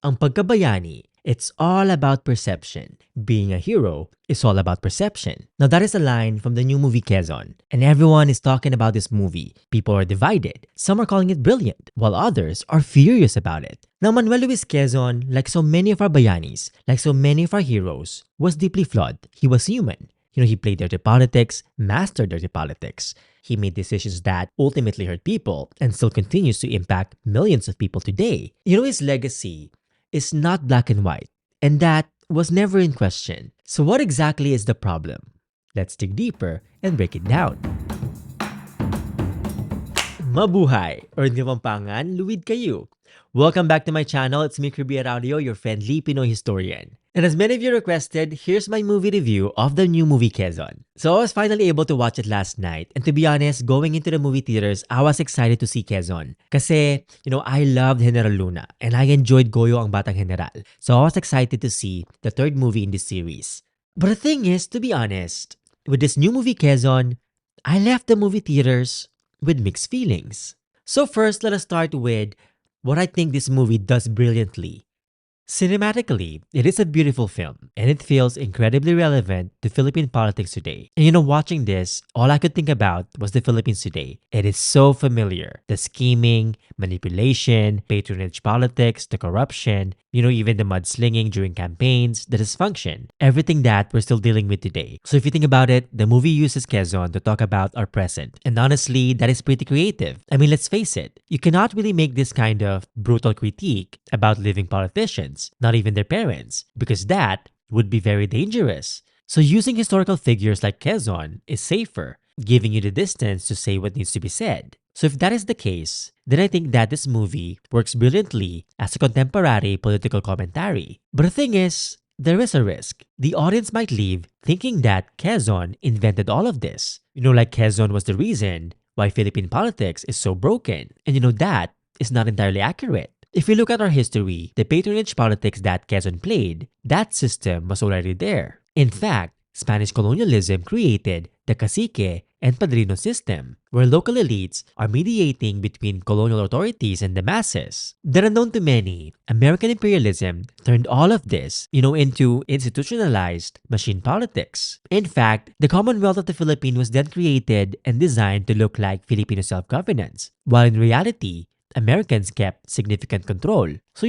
Ang pagkabayani, it's all about perception. Being a hero is all about perception. Now that is a line from the new movie Quezon, and everyone is talking about this movie. People are divided. Some are calling it brilliant, while others are furious about it. Now Manuel Luis Quezon, like so many of our bayanis, like so many of our heroes, was deeply flawed. He was human. He played dirty politics, mastered dirty politics. He made decisions that ultimately hurt people and still continues to impact millions of people today. His legacy is not black and white, and that was never in question. So what exactly is the problem? Let's dig deeper and break it down. Mabuhay! Or hindi pampangan, luwid kayo. Welcome back to my channel. It's me, Kirby Araullo, your friendly Pinoy historian. And as many of you requested, here's my movie review of the new movie Quezon. So I was finally able to watch it last night. And to be honest, going into the movie theaters, I was excited to see Quezon. Kasi, I loved Heneral Luna. And I enjoyed Goyo ang Batang Heneral. So I was excited to see the third movie in this series. But the thing is, to be honest, with this new movie Quezon, I left the movie theaters with mixed feelings. So first, let us start with what I think this movie does brilliantly. Cinematically, it is a beautiful film, and it feels incredibly relevant to Philippine politics today. And watching this, all I could think about was the Philippines today. It is so familiar. The scheming, manipulation, patronage politics, the corruption, even the mudslinging during campaigns, the dysfunction, everything that we're still dealing with today. So if you think about it, the movie uses Quezon to talk about our present. And honestly, that is pretty creative. I mean, let's face it, you cannot really make this kind of brutal critique about living politicians, not even their parents, because that would be very dangerous. So using historical figures like Quezon is safer, giving you the distance to say what needs to be said. So if that is the case, then I think that this movie works brilliantly as a contemporary political commentary. But the thing is, there is a risk. The audience might leave thinking that Quezon invented all of this. Like Quezon was the reason why Philippine politics is so broken. And that is not entirely accurate. If we look at our history, the patronage politics that Quezon played, that system was already there. In fact, Spanish colonialism created the cacique and padrino system, where local elites are mediating between colonial authorities and the masses. Then unknown to many, American imperialism turned all of this, into institutionalized machine politics. In fact, the Commonwealth of the Philippines was then created and designed to look like Filipino self-governance, while in reality, Americans kept significant control. So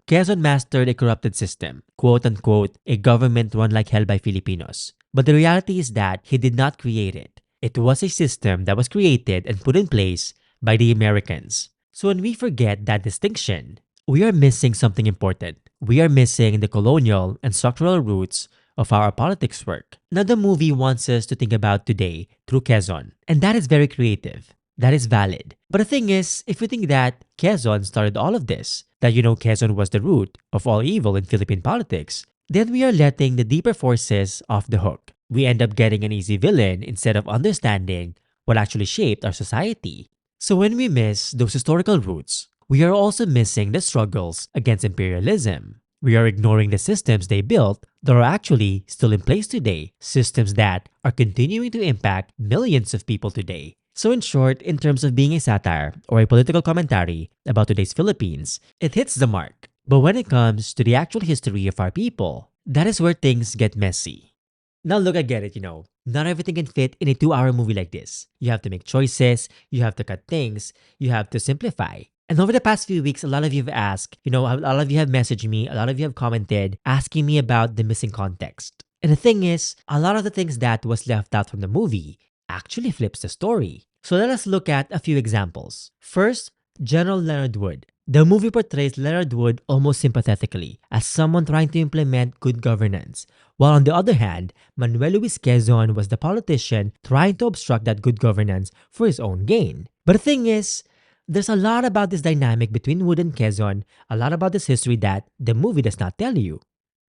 Quezon mastered a corrupted system, quote-unquote, a government run like hell by Filipinos. But the reality is that he did not create it. It was a system that was created and put in place by the Americans. So when we forget that distinction, we are missing something important. We are missing the colonial and structural roots of how our politics work. Now the movie wants us to think about today through Quezon, and that is very creative. That is valid. But the thing is, if you think that Quezon started all of this, that Quezon was the root of all evil in Philippine politics, then we are letting the deeper forces off the hook. We end up getting an easy villain instead of understanding what actually shaped our society. So when we miss those historical roots, we are also missing the struggles against imperialism. We are ignoring the systems they built that are actually still in place today, systems that are continuing to impact millions of people today. So in short, in terms of being a satire or a political commentary about today's Philippines, it hits the mark. But when it comes to the actual history of our people, that is where things get messy. Now look, I get it, not everything can fit in a 2-hour movie like this. You have to make choices, you have to cut things, you have to simplify. And over the past few weeks, a lot of you have asked, a lot of you have messaged me, a lot of you have commented, asking me about the missing context. And the thing is, a lot of the things that was left out from the movie actually flips the story. So let us look at a few examples. First, General Leonard Wood. The movie portrays Leonard Wood almost sympathetically as someone trying to implement good governance, while on the other hand, Manuel Luis Quezon was the politician trying to obstruct that good governance for his own gain. But the thing is, there's a lot about this dynamic between Wood and Quezon, a lot about this history that the movie does not tell you.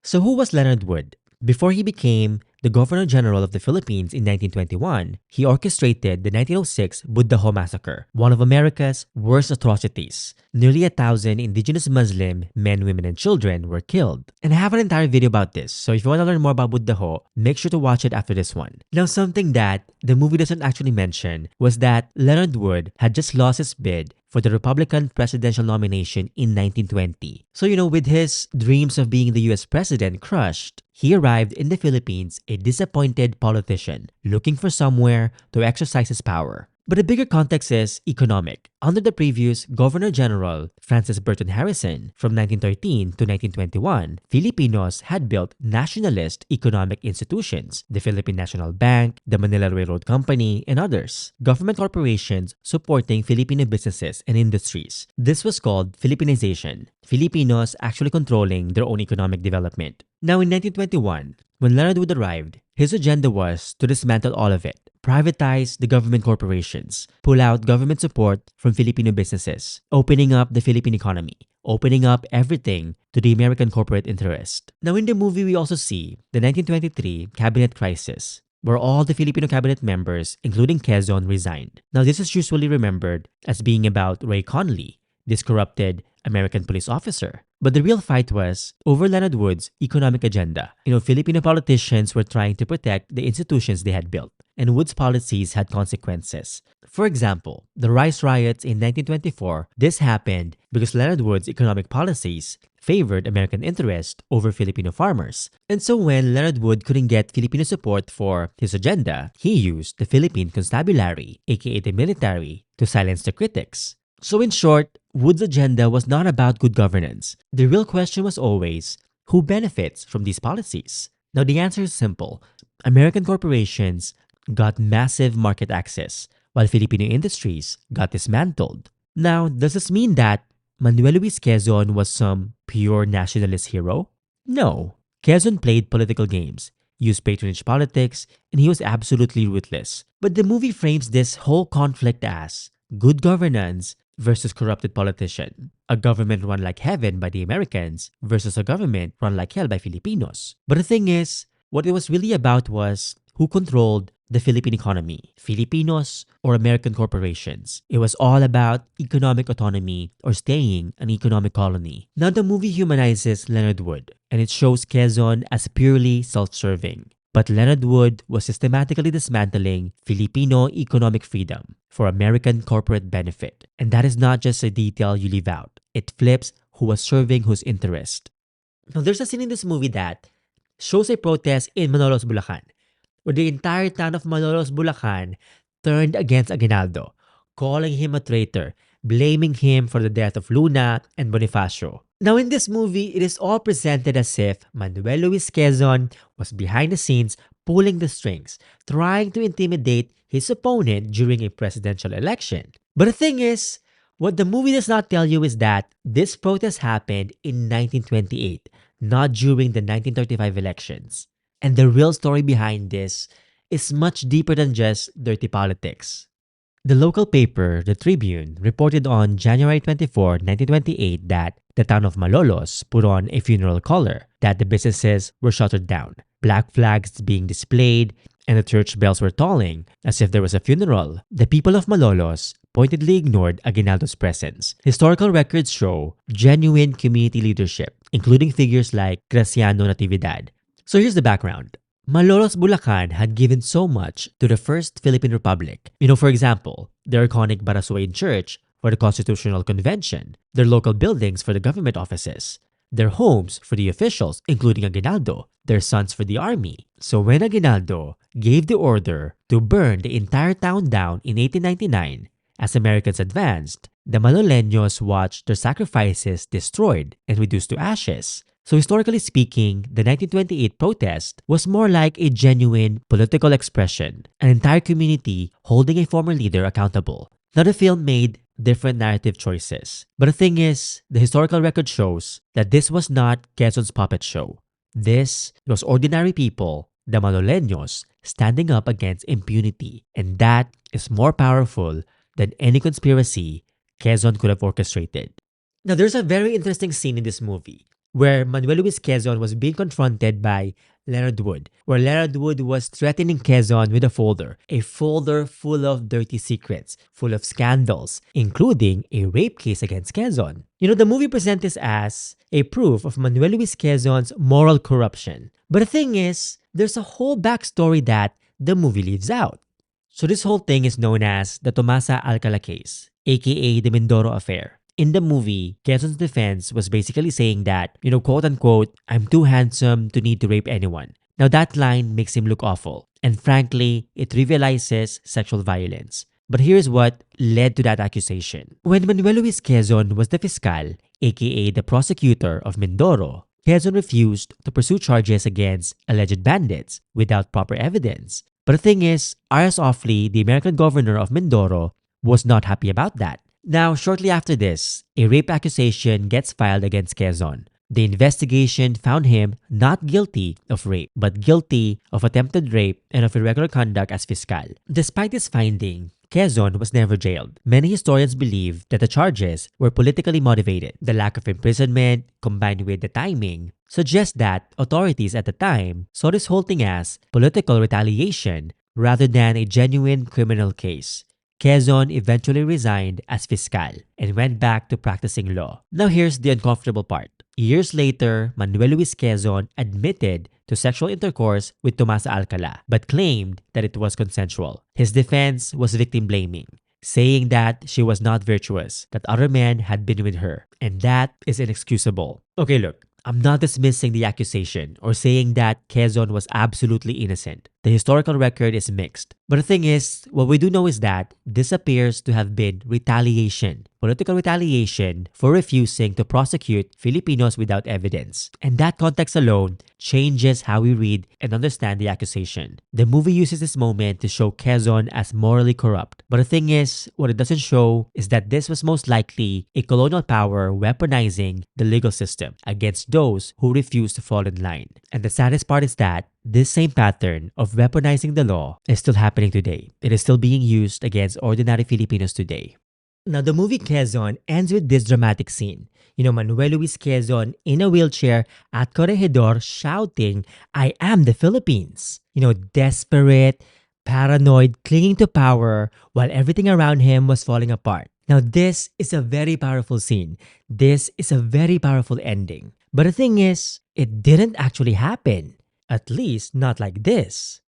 So who was Leonard Wood? Before he became the Governor General of the Philippines in 1921, he orchestrated the 1906 Budaho Massacre, one of America's worst atrocities. Nearly 1,000 indigenous Muslim men, women, and children were killed. And I have an entire video about this, so if you want to learn more about Budaho, make sure to watch it after this one. Now, something that the movie doesn't actually mention was that Leonard Wood had just lost his bid for the Republican presidential nomination in 1920. So, with his dreams of being the US president crushed, he arrived in the Philippines a disappointed politician looking for somewhere to exercise his power. But the bigger context is economic. Under the previous Governor General Francis Burton Harrison from 1913 to 1921, Filipinos had built nationalist economic institutions, the Philippine National Bank, the Manila Railroad Company, and others. Government corporations supporting Filipino businesses and industries. This was called Filipinization, Filipinos actually controlling their own economic development. Now in 1921, when Leonard Wood arrived, his agenda was to dismantle all of it, privatize the government corporations, pull out government support from Filipino businesses, opening up the Philippine economy, opening up everything to the American corporate interest. Now in the movie, we also see the 1923 cabinet crisis, where all the Filipino cabinet members, including Quezon, resigned. Now this is usually remembered as being about Ray Conley, this corrupted American police officer. But the real fight was over Leonard Wood's economic agenda. Filipino politicians were trying to protect the institutions they had built, and Wood's policies had consequences. For example, the rice riots in 1924, this happened because Leonard Wood's economic policies favored American interest over Filipino farmers. And so when Leonard Wood couldn't get Filipino support for his agenda, he used the Philippine constabulary, aka the military, to silence the critics. So in short, Wood's agenda was not about good governance. The real question was always, who benefits from these policies? Now the answer is simple. American corporations got massive market access, while Filipino industries got dismantled. Now, does this mean that Manuel Luis Quezon was some pure nationalist hero? No. Quezon played political games, used patronage politics, and he was absolutely ruthless. But the movie frames this whole conflict as good governance versus corrupted politician, a government run like heaven by the Americans versus a government run like hell by Filipinos. But the thing is, what it was really about was who controlled the Philippine economy, Filipinos or American corporations. It was all about economic autonomy or staying an economic colony. Now the movie humanizes Leonard Wood, and it shows Quezon as purely self-serving. But Leonard Wood was systematically dismantling Filipino economic freedom for American corporate benefit. And that is not just a detail you leave out. It flips who was serving whose interest. Now there's a scene in this movie that shows a protest in Malolos, Bulacan, where the entire town of Malolos, Bulacan turned against Aguinaldo, calling him a traitor, blaming him for the death of Luna and Bonifacio. Now in this movie, it is all presented as if Manuel Luis Quezon was behind the scenes pulling the strings, trying to intimidate his opponent during a presidential election. But the thing is, what the movie does not tell you is that this protest happened in 1928, not during the 1935 elections. And the real story behind this is much deeper than just dirty politics. The local paper, The Tribune, reported on January 24, 1928 that the town of Malolos put on a funeral color, that the businesses were shuttered down, black flags being displayed, and the church bells were tolling as if there was a funeral. The people of Malolos pointedly ignored Aguinaldo's presence. Historical records show genuine community leadership, including figures like Graciano Natividad. So here's the background. Malolos, Bulacan had given so much to the First Philippine Republic. For example, their iconic Barasuain Church for the Constitutional Convention, their local buildings for the government offices, their homes for the officials, including Aguinaldo, their sons for the army. So when Aguinaldo gave the order to burn the entire town down in 1899, as Americans advanced, the Maloleños watched their sacrifices destroyed and reduced to ashes. So historically speaking, the 1928 protest was more like a genuine political expression, an entire community holding a former leader accountable. Now the film made different narrative choices. But the thing is, the historical record shows that this was not Quezon's puppet show. This was ordinary people, the Maloleños, standing up against impunity. And that is more powerful than any conspiracy Quezon could have orchestrated. Now there's a very interesting scene in this movie where Manuel Luis Quezon was being confronted by Leonard Wood, where Leonard Wood was threatening Quezon with a folder full of dirty secrets, full of scandals, including a rape case against Quezon. The movie presents this as a proof of Manuel Luis Quezon's moral corruption. But the thing is, there's a whole backstory that the movie leaves out. So this whole thing is known as the Tomasa Alcala case. aka the Mindoro affair. In the movie, Quezon's defense was basically saying that, quote unquote, I'm too handsome to need to rape anyone. Now that line makes him look awful, and frankly, it trivializes sexual violence. But here's what led to that accusation. When Manuel Luis Quezon was the fiscal, aka the prosecutor of Mindoro, Quezon refused to pursue charges against alleged bandits without proper evidence. But the thing is, R.S. Offley, the American governor of Mindoro, was not happy about that. Now, shortly after this, a rape accusation gets filed against Quezon. The investigation found him not guilty of rape, but guilty of attempted rape and of irregular conduct as fiscal. Despite this finding, Quezon was never jailed. Many historians believe that the charges were politically motivated. The lack of imprisonment, combined with the timing, suggests that authorities at the time saw this whole thing as political retaliation rather than a genuine criminal case. Quezon eventually resigned as fiscal and went back to practicing law. Now here's the uncomfortable part. Years later, Manuel Luis Quezon admitted to sexual intercourse with Tomasa Alcala, but claimed that it was consensual. His defense was victim blaming, saying that she was not virtuous, that other men had been with her, and that is inexcusable. Okay, look, I'm not dismissing the accusation or saying that Quezon was absolutely innocent. The historical record is mixed. But the thing is, what we do know is that this appears to have been retaliation, political retaliation for refusing to prosecute Filipinos without evidence. And that context alone changes how we read and understand the accusation. The movie uses this moment to show Quezon as morally corrupt. But the thing is, what it doesn't show is that this was most likely a colonial power weaponizing the legal system against those who refuse to fall in line. And the saddest part is that this same pattern of weaponizing the law is still happening today. It is still being used against ordinary Filipinos today. Now, the movie Quezon ends with this dramatic scene. Manuel Luis Quezon in a wheelchair at Corregidor shouting, I am the Philippines. Desperate, paranoid, clinging to power while everything around him was falling apart. Now, this is a very powerful scene. This is a very powerful ending. But the thing is, it didn't actually happen. At least not like this.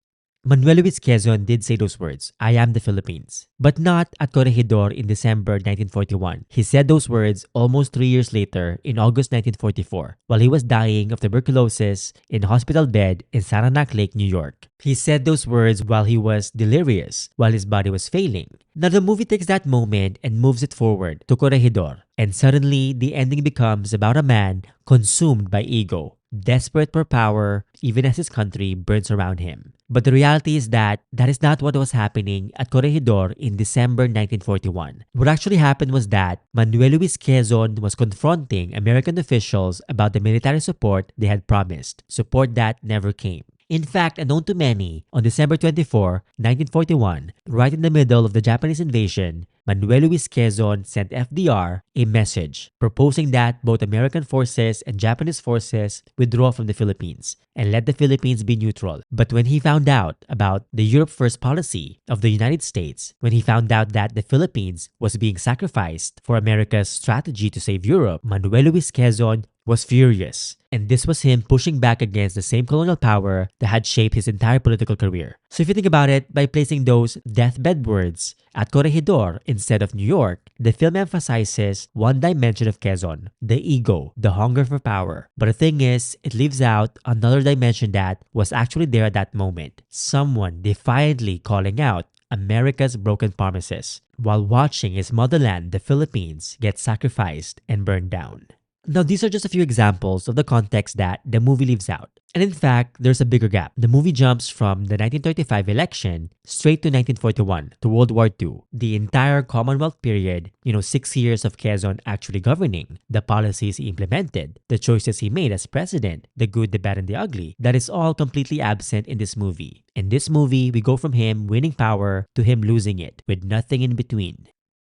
Manuel Luis Quezon did say those words, I am the Philippines, but not at Corregidor in December 1941. He said those words almost 3 years later in August 1944 while he was dying of tuberculosis in a hospital bed in Saranac Lake, New York. He said those words while he was delirious, while his body was failing. Now the movie takes that moment and moves it forward to Corregidor, and suddenly the ending becomes about a man consumed by ego, desperate for power even as his country burns around him. But the reality is that is not what was happening at Corregidor in December 1941. What actually happened was that Manuel Luis Quezon was confronting American officials about the military support they had promised, support that never came. In fact, unknown to many, on December 24, 1941, right in the middle of the Japanese invasion, Manuel Luis Quezon sent FDR a message proposing that both American forces and Japanese forces withdraw from the Philippines and let the Philippines be neutral. But when he found out about the Europe First policy of the United States, when he found out that the Philippines was being sacrificed for America's strategy to save Europe, Manuel Luis Quezon was furious. And this was him pushing back against the same colonial power that had shaped his entire political career. So if you think about it, by placing those deathbed words at Corregidor instead of New York, the film emphasizes one dimension of Quezon, the ego, the hunger for power. But the thing is, it leaves out another dimension that was actually there at that moment. Someone defiantly calling out America's broken promises while watching his motherland, the Philippines, get sacrificed and burned down. Now, these are just a few examples of the context that the movie leaves out. And in fact, there's a bigger gap. The movie jumps from the 1935 election straight to 1941, to World War II. The entire Commonwealth period, 6 years of Quezon actually governing, the policies he implemented, the choices he made as president, the good, the bad, and the ugly, that is all completely absent in this movie. In this movie, we go from him winning power to him losing it, with nothing in between.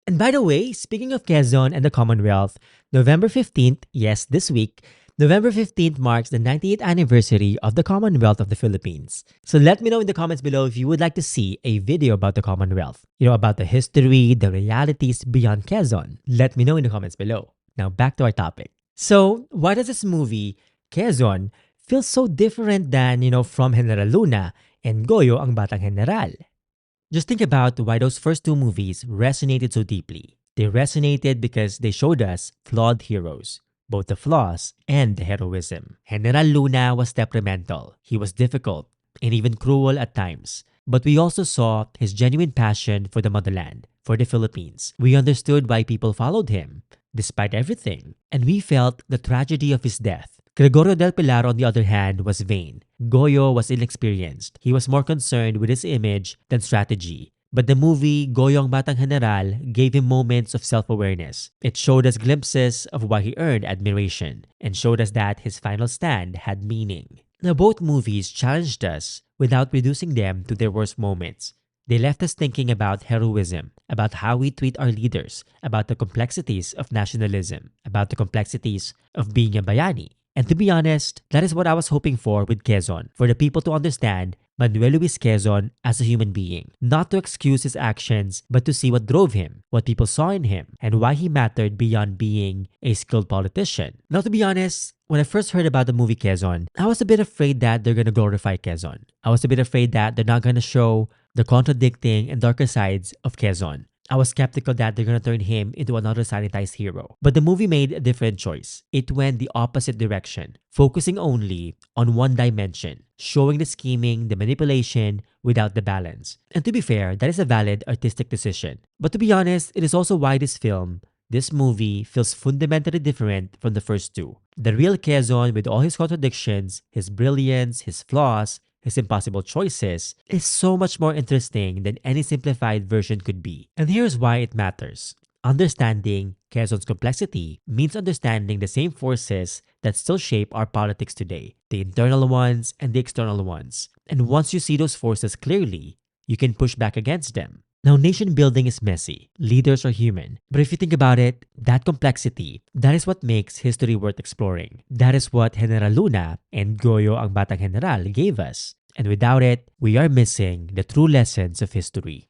And by the way, speaking of Quezon and the Commonwealth, November 15th, yes, this week, November 15th marks the 98th anniversary of the Commonwealth of the Philippines. So let me know in the comments below if you would like to see a video about the Commonwealth. About the history, the realities beyond Quezon. Let me know in the comments below. Now back to our topic. So why does this movie, Quezon, feel so different than, from Heneral Luna and Goyo ang Batang Heneral? Just think about why those first two movies resonated so deeply. They resonated because they showed us flawed heroes, both the flaws and the heroism. Heneral Luna was temperamental. He was difficult and even cruel at times. But we also saw his genuine passion for the motherland, for the Philippines. We understood why people followed him, despite everything. And we felt the tragedy of his death. Gregorio del Pilar, on the other hand, was vain. Goyo was inexperienced. He was more concerned with his image than strategy. But the movie Goyo ang Batang Heneral gave him moments of self-awareness. It showed us glimpses of why he earned admiration and showed us that his final stand had meaning. Now, both movies challenged us without reducing them to their worst moments. They left us thinking about heroism, about how we treat our leaders, about the complexities of nationalism, about the complexities of being a Bayani. And to be honest, that is what I was hoping for with Quezon, for the people to understand Manuel Luis Quezon as a human being, not to excuse his actions, but to see what drove him, what people saw in him, and why he mattered beyond being a skilled politician. Now, to be honest, when I first heard about the movie Quezon, I was a bit afraid that they're gonna glorify Quezon. I was a bit afraid that they're not gonna show the contradicting and darker sides of Quezon. I was skeptical that they're gonna turn him into another sanitized hero. But the movie made a different choice. It went the opposite direction, focusing only on one dimension, showing the scheming, the manipulation, without the balance. And to be fair, that is a valid artistic decision. But to be honest, it is also why this movie feels fundamentally different from the first two. The real Quezon, with all his contradictions, his brilliance, his flaws, his impossible choices, is so much more interesting than any simplified version could be. And here's why it matters. Understanding Quezon's complexity means understanding the same forces that still shape our politics today, the internal ones and the external ones. And once you see those forces clearly, you can push back against them. Now, nation building is messy. Leaders are human. But if you think about it, that complexity, that is what makes history worth exploring. That is what Heneral Luna and Goyo ang Batang Heneral gave us. And without it, we are missing the true lessons of history.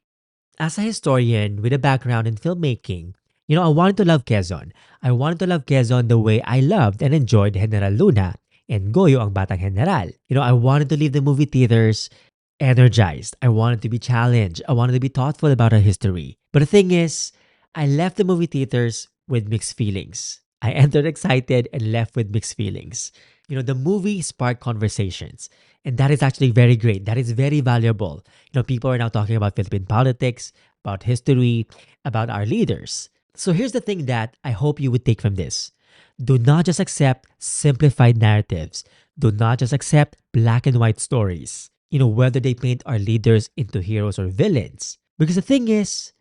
As a historian with a background in filmmaking, I wanted to love Quezon. I wanted to love Quezon the way I loved and enjoyed Heneral Luna and Goyo ang Batang Heneral. I wanted to leave the movie theaters energized. I wanted to be challenged. I wanted to be thoughtful about our history. But the thing is, I left the movie theaters with mixed feelings. I entered excited and left with mixed feelings. The movie sparked conversations. And that is actually very great. That is very valuable. People are now talking about Philippine politics, about history, about our leaders. So here's the thing that I hope you would take from this. Do not just accept simplified narratives. Do not just accept black and white stories. Whether they paint our leaders into heroes or villains. Because the thing is,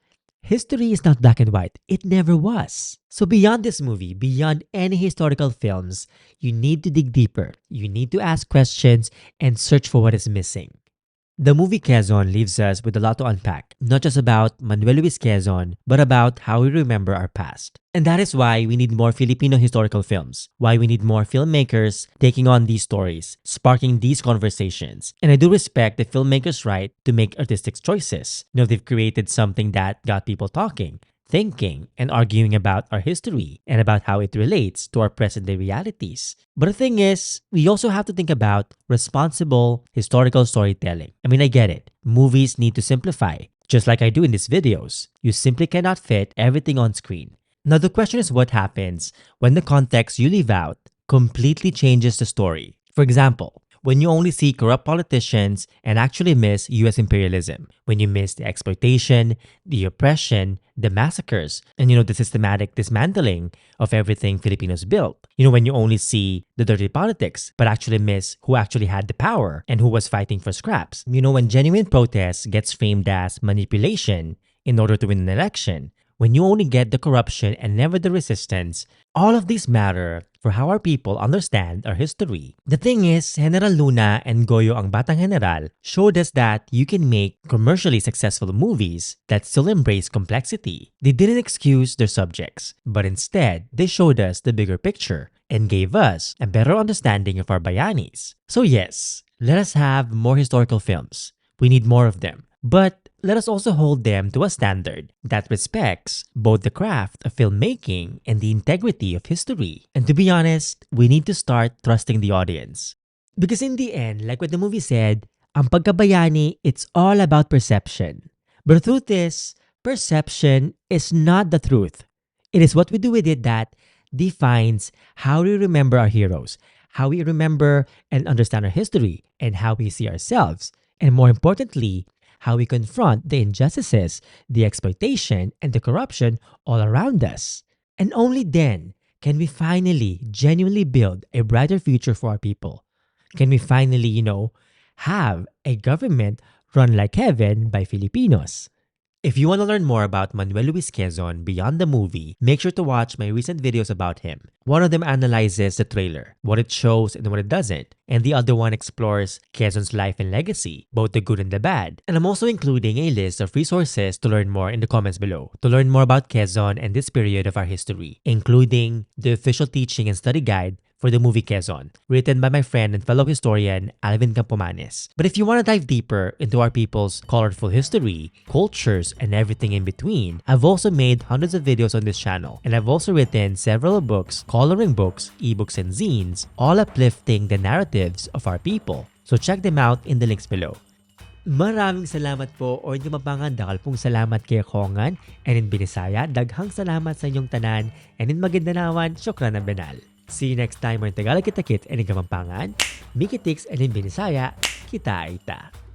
history is not black and white. It never was. So beyond this movie, beyond any historical films, you need to dig deeper. You need to ask questions and search for what is missing. The movie Quezon leaves us with a lot to unpack, not just about Manuel Luis Quezon, but about how we remember our past. And that is why we need more Filipino historical films, why we need more filmmakers taking on these stories, sparking these conversations. And I do respect the filmmakers' right to make artistic choices. They've created something that got people talking, thinking, and arguing about our history and about how it relates to our present-day realities. But the thing is, we also have to think about responsible historical storytelling. I get it. Movies need to simplify, just like I do in these videos. You simply cannot fit everything on screen. Now, the question is what happens when the context you leave out completely changes the story. For example, when you only see corrupt politicians and actually miss US imperialism, when you miss the exploitation, the oppression, the massacres, and the systematic dismantling of everything Filipinos built. When you only see the dirty politics, but actually miss who actually had the power and who was fighting for scraps. When genuine protest gets framed as manipulation in order to win an election, when you only get the corruption and never the resistance, all of these matter for how our people understand our history. The thing is, Heneral Luna and Goyo ang Batang Heneral showed us that you can make commercially successful movies that still embrace complexity. They didn't excuse their subjects, but instead, they showed us the bigger picture and gave us a better understanding of our Bayanis. So yes, let us have more historical films. We need more of them. But let us also hold them to a standard that respects both the craft of filmmaking and the integrity of history. And to be honest, we need to start trusting the audience. Because in the end, like what the movie said, ang pagkabayani, it's all about perception. But the truth is, perception is not the truth. It is what we do with it that defines how we remember our heroes, how we remember and understand our history, and how we see ourselves. And more importantly, how we confront the injustices, the exploitation, and the corruption all around us. And only then can we finally genuinely build a brighter future for our people. Can we finally, have a government run like heaven by Filipinos? If you want to learn more about Manuel Luis Quezon beyond the movie, make sure to watch my recent videos about him. One of them analyzes the trailer, what it shows and what it doesn't, and the other one explores Quezon's life and legacy, both the good and the bad. And I'm also including a list of resources to learn more in the comments below, to learn more about Quezon and this period of our history, including the official teaching and study guide for the movie Quezon, written by my friend and fellow historian Alvin Campomanes. But if you want to dive deeper into our people's colorful history, cultures, and everything in between, I've also made hundreds of videos on this channel, and I've also written several books, coloring books, ebooks, and zines, all uplifting the narratives of our people. So check them out in the links below. Maraming salamat po o hindi mapangan dakal pong salamat kay Kongan and in Binisaya, daghang salamat sa inyong tanan and in Magindanawan, syukran na benal. See you next time on Tagalog Kita Kit and in Gamampangan, Mikitix and in Binisaya, kita ita.